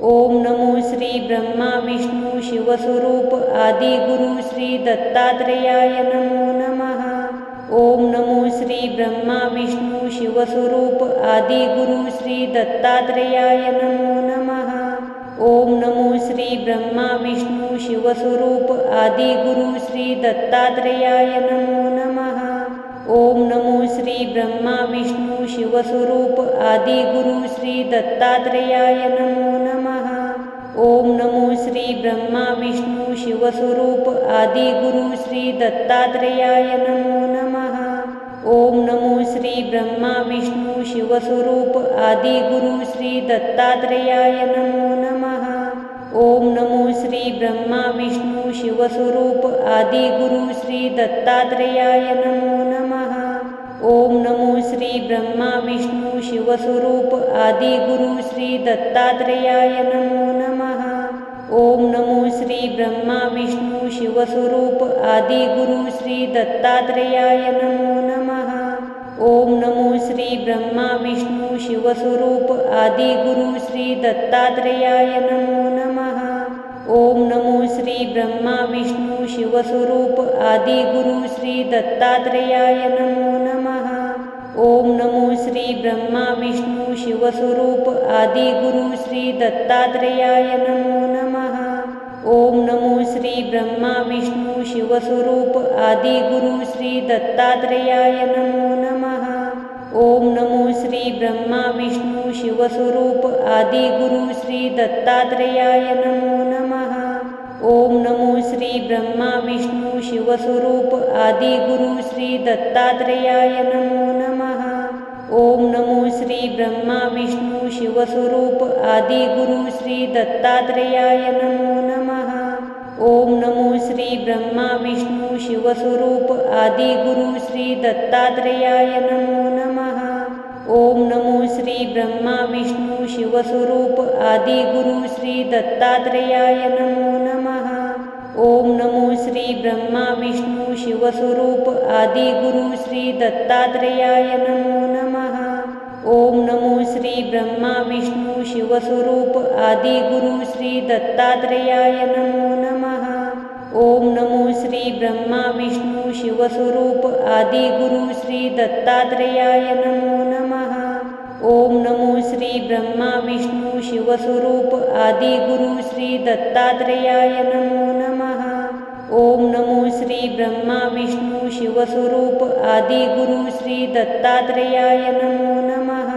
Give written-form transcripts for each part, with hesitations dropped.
ओम नमो श्री ब्रह्मा विष्णु शिवस्वरूप आदि गुरु श्री दत्तात्रेयाय नमो नमः। ओम नमो श्री ब्रह्मा विष्णु शिवस्वरूप आदि गुरु श्री दत्तात्रेयाय नमो नमः। ओम नमो श्री ब्रह्मा विष्णु शिवस्वरूप आदि गुरु श्री दत्तात्रेयाय नमो नमः। ओम नमो श्री ब्रह्मा विष्णु शिवस्वरूप आदि गुरु श्री दत्तात्रेयाय नमो नमः। ओम नमो श्री ब्रह्मा विष्णु शिवस्वरूप आदि गुरु श्री दत्तात्रेयाय नमो नमः। ओम नमो श्री ब्रह्मा विष्णु शिवस्वरूप आदि गुरु श्री दत्तात्रेयाय नमो नमः। ओम नमो श्री ब्रह्मा विष्णु शिवस्वरूप आदि गुरु श्री दत्तात्रेयाय नमो नमः। ओम नमो श्री ब्रह्मा विष्णु शिवस्वरूप आदि गुरु श्री दत्तात्रेयाय नमो नमः। ओम नमो श्री ब्रह्मा विष्णु शिवस्वरूप आदि गुरु श्री दत्तात्रेयाय नमो नमः। ओम नमो श्री ब्रह्मा विष्णु शिवस्वरूप आदि गुरु श्री दत्तात्रेयाय नमो नमः। ओम नमो श्री ब्रह्मा विष्णु शिवस्वरूप आदि गुरु श्री दत्तात्रेयाय नमो नमः। ओम नमो श्री ब्रह्मा विष्णु शिवस्वरूप आदि गुरु श्री दत्तात्रेयाय नमो नमः। ओम नमो श्री ब्रह्मा विष्णु शिवस्वरूप आदि गुरु श्री दत्तात्रेयाय नमो नमः। ओम नमो श्री ब्रह्मा विष्णु शिवस्वरूप आदि गुरु श्री दत्तात्रेयाय नमो नमः। ओम नमो श्री ब्रह्मा विष्णु शिवस्वरूप आदि गुरु श्री दत्तात्रेयाय नमो नमः। ओम नमो श्री ब्रह्मा विष्णु शिवस्वरूप आदि गुरु श्री दत्तात्रेयाय नमो नमः। ओम नमो श्री ब्रह्मा विष्णु शिवस्वरूप आदि गुरु श्री दत्तात्रेयाय नमो नमः। ओम नमो श्री ब्रह्मा विष्णु शिवस्वरूप आदि गुरु श्री दत्तात्रेयाय नमो नमः। ओम नमो श्री ब्रह्मा विष्णु शिवस्वरूप आदि गुरु श्री दत्तात्रेयाय नमो नमः। ओम नमो श्री ब्रह्मा विष्णु शिवस्वरूप आदि गुरु श्री दत्तात्रेयाय नमो नमः। ओम नमो श्री ब्रह्मा विष्णु शिवस्वरूप आदि गुरु श्री दत्तात्रेयाय नमो नमः। ओम नमो श्री ब्रह्मा विष्णु शिवस्वरूप आदि गुरु श्री दत्तात्रेयाय नमो नमः। ओम नमो श्री ब्रह्मा विष्णु शिवस्वरूप आदि गुरु श्री दत्तात्रेयाय नमो नमः।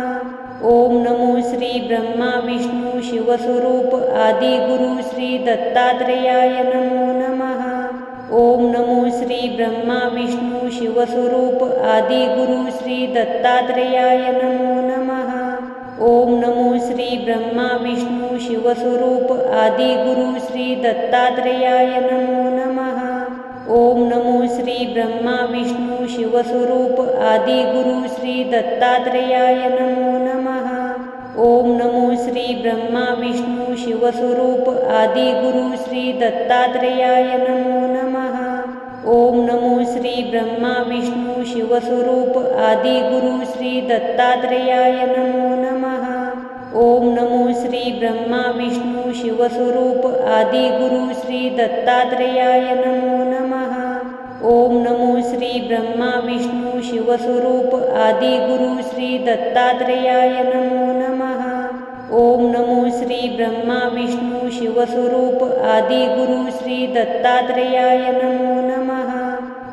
ओम नमो श्री ब्रह्मा विष्णु शिवस्वरूप आदि गुरु श्री दत्तात्रेयाय नमो नमः। ओम नमो श्री ब्रह्मा विष्णु शिवस्वरूप आदि गुरु श्री दत्तात्रेयाय नमो नमः। ओम नमो श्री ब्रह्मा विष्णु शिवस्वरूप आदि गुरु श्री दत्तात्रेयाय नमो नमः। ओम नमो श्री ब्रह्मा विष्णु शिवस्वरूप आदि गुरु श्री दत्तात्रेयाय नमो नमः। ओम नमो श्री ब्रह्मा विष्णु शिवस्वरूप आदि गुरु श्री दत्तात्रेयाय नमो नमः। ओम नमो श्री ब्रह्मा विष्णु शिवस्वरूप आदि गुरु श्री दत्तात्रेयाय नमो नमः। ओम नमो श्री ब्रह्मा विष्णु शिवस्वरूप आदि गुरु श्री दत्तात्रेयाय नमो नमः। ओम नमो श्री ब्रह्मा विष्णु शिवस्वरूप आदि गुरु श्री दत्तात्रेयाय नमो नमः। ओम नमो श्री ब्रह्मा विष्णु शिवस्वरूप आदि गुरु श्री दत्तात्रेयाय नमो नमः।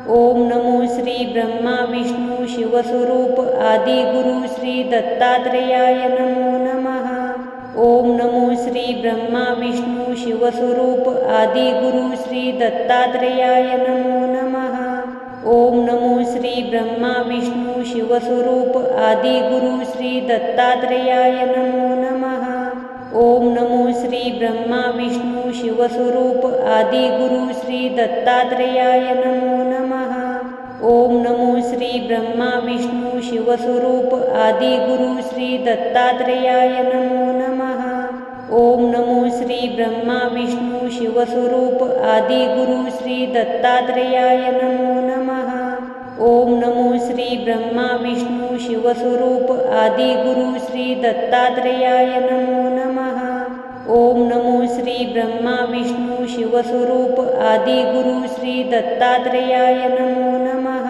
ओम नमो श्री ब्रह्मा विष्णु शिवस्वरूप आदि गुरु श्री दत्तात्रेयाय नमो नमः। ओम नमो श्री ब्रह्मा विष्णु शिवस्वरूप आदि गुरु श्री दत्तात्रेयाय नमो नमः। ओम नमो श्री ब्रह्मा विष्णु शिवस्वरूप आदि गुरु श्री दत्तात्रेयाय नमो नमः। ओम नमो श्री ब्रह्मा विष्णु शिवस्वरूप आदि गुरु श्री दत्तात्रेयाय नमो नमः। ओम नमो श्री ब्रह्मा विष्णु शिवस्वरूप आदि गुरु श्री दत्तात्रेयाय नमो नमः। ओम नमो श्री ब्रह्मा विष्णु शिवस्वरूप आदि गुरु श्री दत्तात्रेयाय नमो नमः। ओम नमो श्री ब्रह्मा विष्णु शिवस्वरूप आदि गुरु श्री दत्तात्रेयाय नमो नमः। ओम नमो श्री ब्रह्मा विष्णु शिवस्वरूप आदि गुरु श्री दत्तात्रेयाय नमो नमः।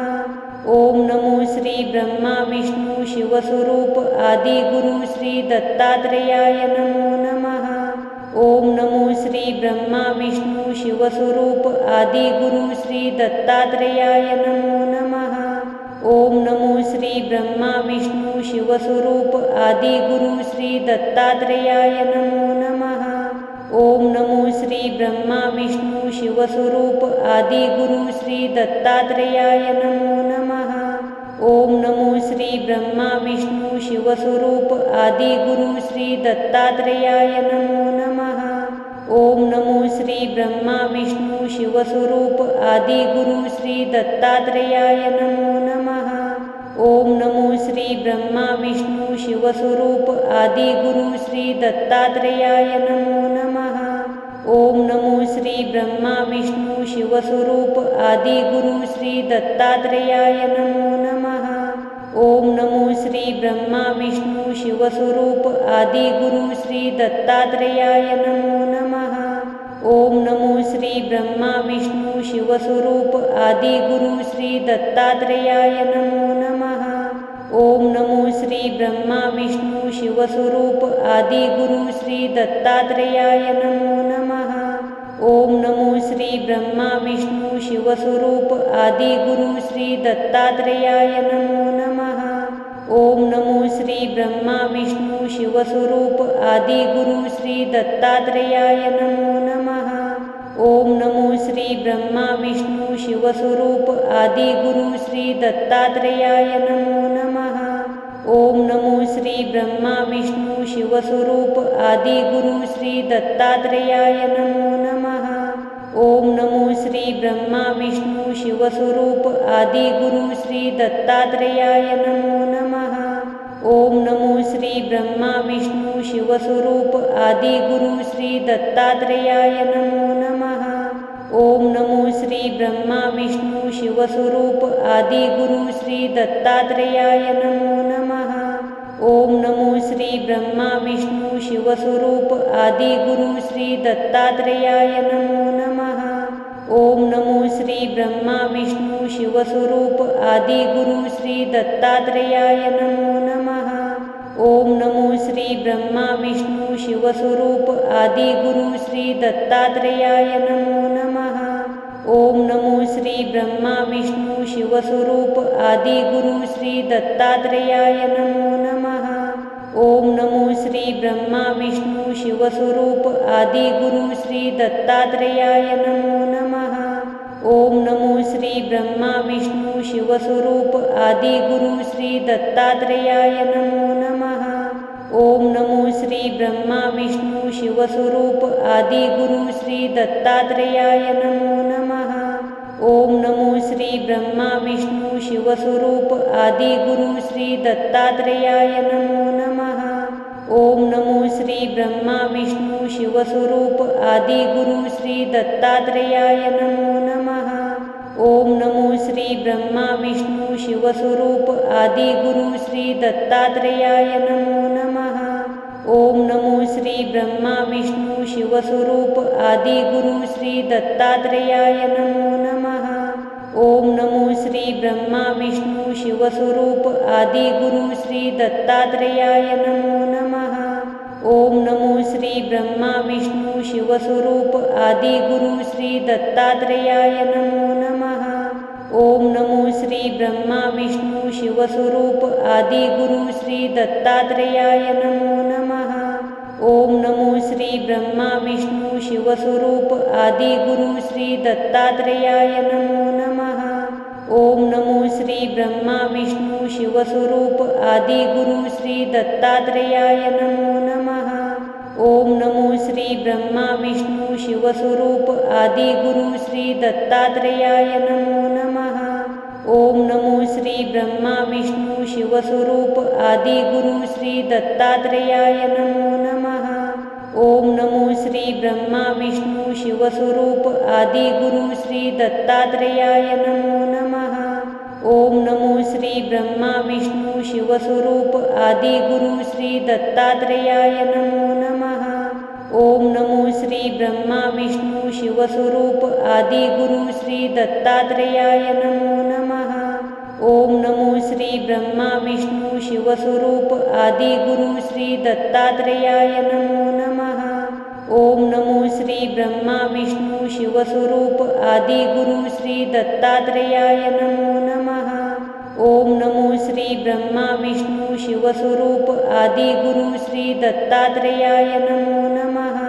ओम नमो श्री ब्रह्मा विष्णु शिवस्वरूप आदि गुरु श्री दत्तात्रेयाय नमो नमः। ओम नमो श्री ब्रह्मा विष्णु शिवस्वरूप आदि गुरु श्री दत्तात्रेयाय नमो नमः। ओम नमो श्री ब्रह्मा विष्णु शिवस्वरूप आदि गुरु श्री दत्तात्रेयाय नमो नमः। ओम नमो श्री ब्रह्मा विष्णु शिवस्वरूप आदि गुरु श्री दत्तात्रेयाय नमो नमः। ओम नमो श्री ब्रह्मा विष्णु शिवस्वरूप आदि गुरु श्री दत्तात्रेयाय नमो नमः। ओम नमो श्री ब्रह्मा विष्णु शिवस्वरूप आदि गुरु श्री दत्तात्रेयाय नमो नमः। ओम नमो श्री ब्रह्मा विष्णु शिवस्वरूप आदि गुरु श्री दत्तात्रेयाय नमो नमः। ओम नमो श्री ब्रह्मा विष्णु शिवस्वरूप आदि गुरु श्री दत्तात्रेयाय नमो नमः। ओम नमो श्री ब्रह्मा विष्णु शिवस्वरूप आदि गुरु श्री दत्तात्रेयाय नमो नमः। ओम नमो श्री ब्रह्मा विष्णु शिवस्वरूप आदि गुरु श्री दत्तात्रेयाय नमो नमः। ओम नमो श्री ब्रह्मा विष्णु शिवस्वरूप आदि गुरु श्री दत्तात्रेयाय नमो नमः। ओम नमो श्री ब्रह्मा विष्णु शिवस्वरूप आदि गुरु श्री दत्तात्रेयाय नमो नमः। ओम नमो श्री ब्रह्मा विष्णु शिवस्वरूप आदि गुरु श्री दत्तात्रेयाय नमो नमः। ओम नमो श्री ब्रह्मा विष्णु शिवस्वरूप आदि गुरु श्री दत्तात्रेयाय नमो नमः। ओम नमो श्री ब्रह्मा विष्णु शिवस्वरूप आदि गुरु श्री दत्तात्रेयाय नमो नमः। ओम नमो श्री ब्रह्मा विष्णु शिवस्वरूप आदि गुरु श्री दत्तात्रेयाय नमो नमः। ओम नमो श्री ब्रह्मा विष्णु शिवस्वरूप आदि गुरु श्री दत्तात्रेयाय नमो नमः। ओम नमो श्री ब्रह्मा विष्णु शिवस्वरूप आदि गुरु श्री दत्तात्रेयाय नमो नमः। ओम नमो श्री ब्रह्मा विष्णु शिवस्वरूप आदि गुरु श्री दत्तात्रेयाय नमो नमः। ओम नमो श्री ब्रह्मा विष्णु शिवस्वरूप आदि गुरु श्री दत्तात्रेयाय नमो नमः। ओम नमो श्री ब्रह्मा विष्णु शिवस्वरूप आदि गुरु श्री दत्तात्रेयाय नमो नमः। ओम नमो श्री ब्रह्मा विष्णु शिवस्वरूप आदि गुरु श्री दत्तात्रेयाय नमो नमः। ओम नमो श्री ब्रह्मा विष्णु शिवस्वरूप आदि गुरु श्री दत्तात्रेयाय नमो नमः। ओम नमो श्री ब्रह्मा विष्णु शिवस्वरूप आदि गुरु श्री दत्तात्रेयाय नमो नमः। ओम नमो श्री ब्रह्मा विष्णु शिवस्वरूप आदि गुरु श्री दत्तात्रेयाय नमो नमः। ओम नमो श्री ब्रह्मा विष्णु शिवस्वरूप आदि गुरु श्री दत्तात्रेयाय नमो नमः। ओम नमो श्री ब्रह्मा विष्णु शिवस्वरूप आदि गुरु श्री दत्तात्रेयाय नमो नमः। ओम नमो श्री ब्रह्मा विष्णु शिवस्वरूप आदि गुरु श्री दत्तात्रेयाय नमो नमः। ओम नमो श्री ब्रह्मा विष्णु शिवस्वरूप आदि गुरु श्री दत्तात्रेयाय नमो नमः। ओम नमो श्री ब्रह्मा विष्णु शिवस्वरूप आदि गुरु श्री दत्तात्रेयाय नमो नमः। ओम नमो श्री ब्रह्मा विष्णु शिवस्वरूप आदि गुरु श्री दत्तात्रेयाय नमो नमः। ओम नमो श्री ब्रह्मा विष्णु शिवस्वरूप आदि गुरु श्री दत्तात्रेयाय नमो नमः। ओम नमो श्री ब्रह्मा विष्णु शिवस्वरूप आदि गुरु श्री दत्तात्रेयाय नमो नमः। ओम नमो श्री ब्रह्मा विष्णु शिवस्वरूप आदि गुरु श्री दत्तात्रेयाय नमो नमः। ओम नमो श्री ब्रह्मा विष्णु शिवस्वरूप आदि गुरु श्री दत्तात्रेयाय नमो नमः। ओम नमो श्री ब्रह्मा विष्णु शिवस्वरूप आदि गुरु श्री दत्तात्रेयाय नमो नमः। ओम नमो श्री ब्रह्मा विष्णु शिवस्वरूप आदि गुरु श्री दत्तात्रेयाय नमो नमः। ओम नमो श्री ब्रह्मा विष्णु शिवस्वरूप आदि गुरु श्री दत्तात्रेयाय नमो नमः। ओम नमो श्री ब्रह्मा विष्णु शिवस्वरूप आदि गुरु श्री दत्तात्रेयाय नमो नमः। ओम नमो श्री ब्रह्मा विष्णु शिवस्वरूप आदि गुरु श्री दत्तात्रेयाय नमो नमः। ओम नमो श्री ब्रह्मा विष्णु शिवस्वरूप आदि गुरु श्री दत्तात्रेयाय नमो नमः। ओम नमो श्री ब्रह्मा विष्णु शिवस्वरूप आदि गुरु श्री दत्तात्रेयाय नमो नमः।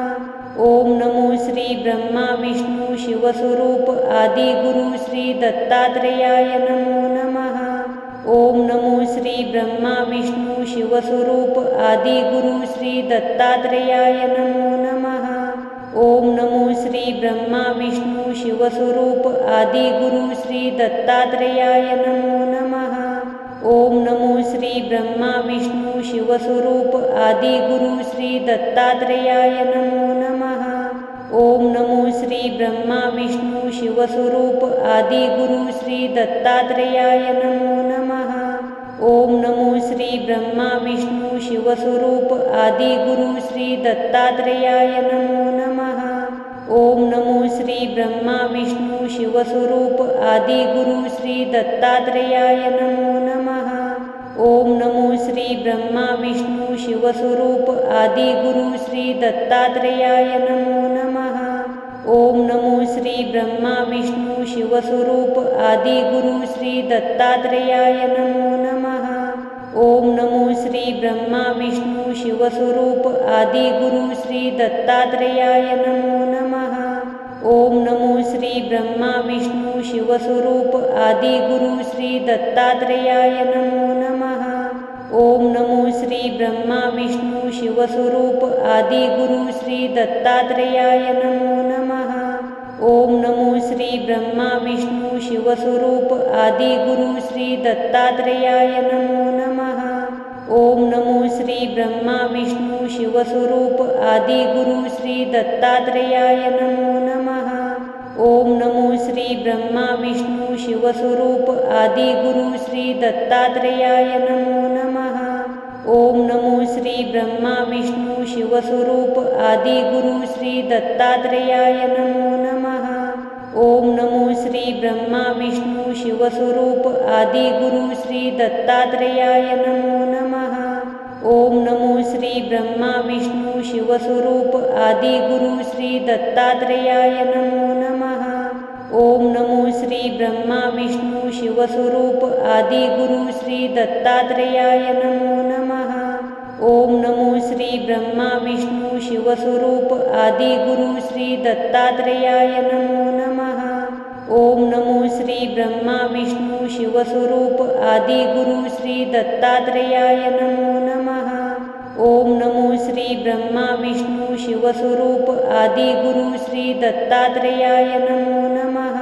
ओम नमो श्री ब्रह्मा विष्णु शिवस्वरूप आदि गुरु श्री दत्तात्रेयाय नमो नमः। ओम नमो श्री ब्रह्मा विष्णु शिवस्वरूप आदि गुरु श्री दत्तात्रेयाय नमो नमः। ओम नमो श्री ब्रह्मा विष्णु शिवस्वरूप आदि गुरु श्री दत्तात्रेयाय नमो नमः। ओम नमो श्री ब्रह्मा विष्णु शिवस्वरूप आदि गुरु श्री दत्तात्रेयाय नमो नमः। ओम नमो श्री ब्रह्मा विष्णु शिवस्वरूप आदि गुरु श्री दत्तात्रेयाय नमो नमः। ओम नमो श्री ब्रह्मा विष्णु शिवस्वरूप आदि गुरु श्री दत्तात्रेयाय नमो नमः। ओम नमो श्री ब्रह्मा विष्णु शिवस्वरूप आदि गुरु श्री दत्तात्रेयाय नमो नमः। ओम नमो श्री ब्रह्मा विष्णु शिवस्वरूप आदि गुरु श्री दत्तात्रेयाय नमो नमः। ओम नमो श्री ब्रह्मा विष्णु शिवस्वरूप आदि गुरु श्री दत्तात्रेयाय नमो नमः। ओम नमो श्री ब्रह्मा विष्णु शिवस्वरूप आदि गुरु श्री दत्तात्रेयाय नमो नमः। ओम नमो श्री ब्रह्मा विष्णु शिवस्वरूप आदि गुरु श्री दत्तात्रेयाय नमो नमः। ओम नमो श्री ब्रह्मा विष्णु शिवस्वरूप आदि गुरु श्री दत्तात्रेयाय नमो नमः। ओम नमो श्री ब्रह्मा विष्णु शिवस्वरूप आदि गुरु श्री दत्तात्रेयाय नमो नमः। ओम नमो श्री ब्रह्मा विष्णु शिवस्वरूप आदि गुरु श्री दत्तात्रेयाय नमो नमः। ओम नमो श्री ब्रह्मा विष्णु शिवस्वरूप आदि गुरु श्री दत्तात्रेयाय नमो नमः। ओम नमो श्री ब्रह्मा विष्णु शिवस्वरूप आदि गुरु श्री दत्तात्रेयाय नमो नमः। ओम नमो श्री ब्रह्मा विष्णु शिवस्वरूप आदि गुरु श्री दत्तात्रेयाय नमो नमः। ओम नमो श्री ब्रह्मा विष्णु शिवस्वरूप आदि गुरु श्री दत्तात्रेयाय नमो नमः। ओम नमो श्री ब्रह्मा विष्णु शिवस्वरूप आदि गुरु श्री दत्तात्रेयाय नमो नमः। ओम नमो श्री ब्रह्मा विष्णु शिवस्वरूप आदि गुरु श्री दत्तात्रेयाय नमो नमः। ओम नमो श्री ब्रह्मा विष्णु शिवस्वरूप आदि गुरु श्री दत्तात्रेयाय नमो नमः। ओम नमो श्री ब्रह्मा विष्णु शिवस्वरूप आदि गुरु श्री दत्तात्रेयाय नमो नमः।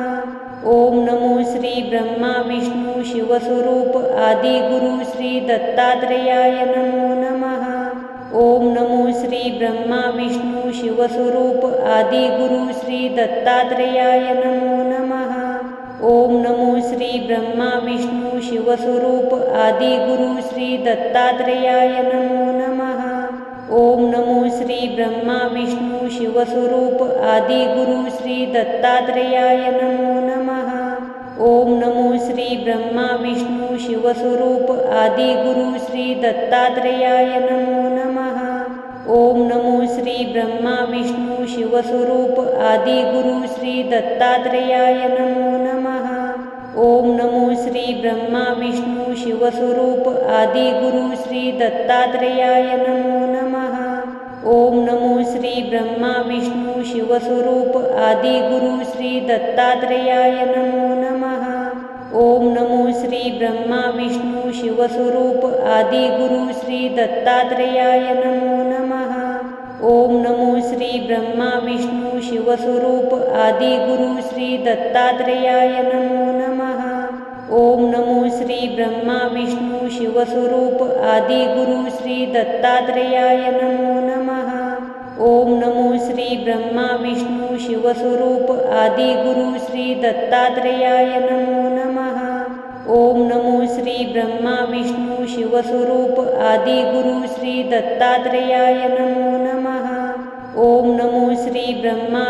ओम नमो श्री ब्रह्मा विष्णु शिवस्वरूप आदि गुरु श्री दत्तात्रेयाय नमो नमः। ओम नमो श्री ब्रह्मा विष्णु शिवस्वरूप आदि गुरु श्री दत्तात्रेयाय नमो नमः। ओम नमो श्री ब्रह्मा विष्णु शिवस्वरूप आदि गुरु श्री दत्तात्रेयाय नमो नमः। ओम नमो श्री ब्रह्मा विष्णु शिवस्वरूप आदि गुरु श्री दत्तात्रेयाय नमो नमः। ओम नमो श्री ब्रह्मा विष्णु शिवस्वरूप आदि गुरु श्री दत्तात्रेयाय नमो नमः। ओम नमो श्री ब्रह्मा विष्णु शिवस्वरूप आदि गुरु श्री दत्तात्रेयाय नमो नमः। ओम नमो श्री ब्रह्मा विष्णु शिवस्वरूप आदि गुरु श्री दत्तात्रेयाय नमो नमः। ओम नमो श्री ब्रह्मा विष्णु शिवस्वरूप आदि गुरु श्री दत्तात्रेयाय नमो नमः। ओम नमो श्री ब्रह्मा विष्णु शिवस्वरूप आदि गुरु श्री दत्तात्रेयाय नमो नमः। ओम नमो श्री ब्रह्मा विष्णु शिवस्वरूप आदि गुरु श्री दत्तात्रेयाय नमो नमः। ओम नमो श्री ब्रह्मा विष्णु शिवस्वरूप आदि गुरु श्री दत्तात्रेयाय नमो नमः। ओम नमो श्री ब्रह्मा विष्णु शिवस्वरूप आदि गुरु श्री दत्तात्रेयाय नमो नमः। ओम नमो श्री ब्रह्मा विष्णु शिवस्वरूप आदि गुरु श्री दत्तात्रेयाय नमो नमः। ओम नमो श्री ब्रह्मा